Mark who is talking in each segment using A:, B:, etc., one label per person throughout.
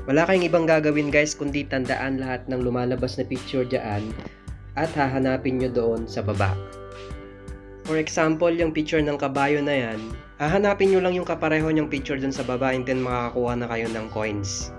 A: Wala kayong ibang gagawin guys kundi tandaan lahat ng lumalabas na picture dyan at hahanapin nyo doon sa baba. For example, yung picture ng kabayo na yan, hahanapin nyo lang yung kapareho nyang picture dun sa baba and then makakakuha na kayo ng coins.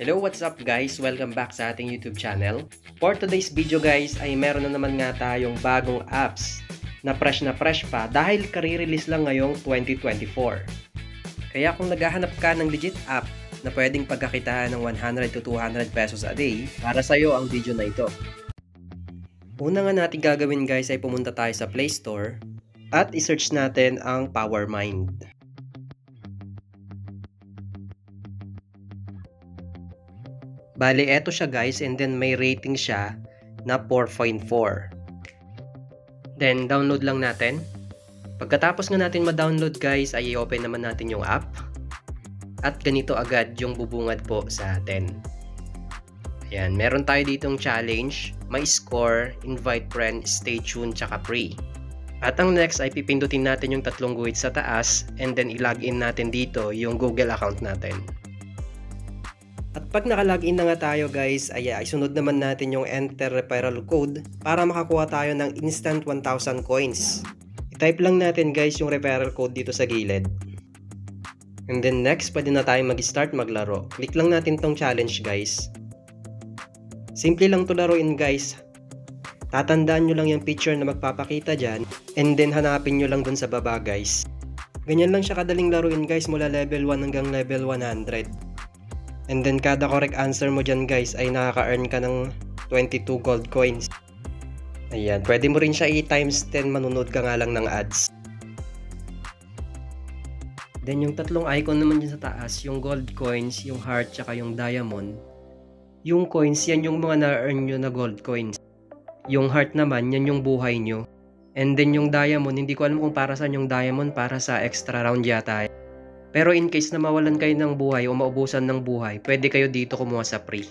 A: Hello, what's up guys? Welcome back sa ating YouTube channel. For today's video guys ay meron na naman nga tayong bagong apps na fresh pa dahil kare-release lang ngayong 2024. Kaya kung naghahanap ka ng legit app na pwedeng pagkakitaan ng 100 to 200 pesos a day, para sa'yo ang video na ito. Una nga natin gagawin guys ay pumunta tayo sa Play Store at isearch natin ang PowerMind. Bali, eto siya guys, and then may rating siya na 4.4. Then, download lang natin. Pagkatapos nga natin ma-download guys, ay i-open naman natin yung app. At ganito agad yung bubungad po sa atin. Ayan, meron tayo ditong challenge, may score, invite friend, stay tuned, tsaka free. At ang next ay pipindutin natin yung tatlong guhit sa taas, and then i-login natin dito yung Google account natin. At pag nakalogin na nga tayo guys, ay sunod naman natin yung enter referral code para makakuha tayo ng instant 1,000 coins. I-type lang natin guys yung referral code dito sa gilid. And then next, pwede na tayo mag-start maglaro. Click lang natin tong challenge guys. Simple lang to laruin guys. Tatandaan nyo lang yung picture na magpapakita dyan, and then hanapin nyo lang dun sa baba guys. Ganyan lang siya kadaling laruin guys mula level 1 hanggang level 100. And then kada correct answer mo dyan guys ay nakaka-earn ka ng 22 gold coins. Ayan, pwede mo rin siya i-times 10, manunod ka nga lang ng ads. Then yung tatlong icon naman dyan sa taas, yung gold coins, yung heart, tsaka yung diamond. Yung coins, yan yung mga na-earn nyo na gold coins. Yung heart naman, yan yung buhay nyo. And then yung diamond, hindi ko alam kung para saan yung diamond, para sa extra round yata. Pero in case na mawalan kayo ng buhay o maubusan ng buhay, pwede kayo dito kumuha sa free.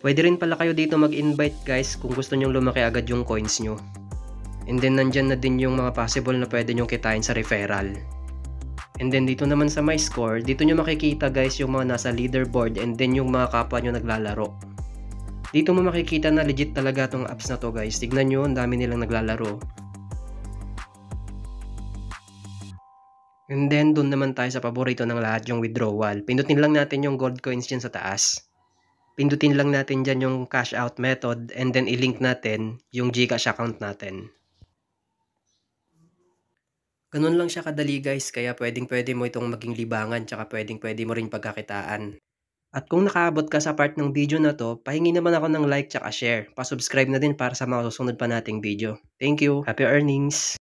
A: Pwede rin pala kayo dito mag-invite guys kung gusto nyong lumaki agad yung coins nyo. And then nandyan na din yung mga possible na pwede nyong kitain sa referral. And then dito naman sa my score, dito nyo makikita guys yung mga nasa leaderboard and then yung mga kapwa nyo naglalaro. Dito mo makikita na legit talaga tong apps na to guys. Tignan nyo, ang dami nilang naglalaro. And then, doon naman tayo sa paborito ng lahat, yung withdrawal. Pindutin lang natin yung gold coins dyan sa taas. Pindutin lang natin dyan yung cash out method and then i-link natin yung GCash account natin. Ganun lang siya kadali guys, kaya pwede mo itong maging libangan tsaka pwede mo rin pagkakitaan. At kung nakaabot ka sa part ng video na to, pahingi naman ako ng like tsaka share. Pa-subscribe na din para sa mga susunod pa nating video. Thank you! Happy earnings!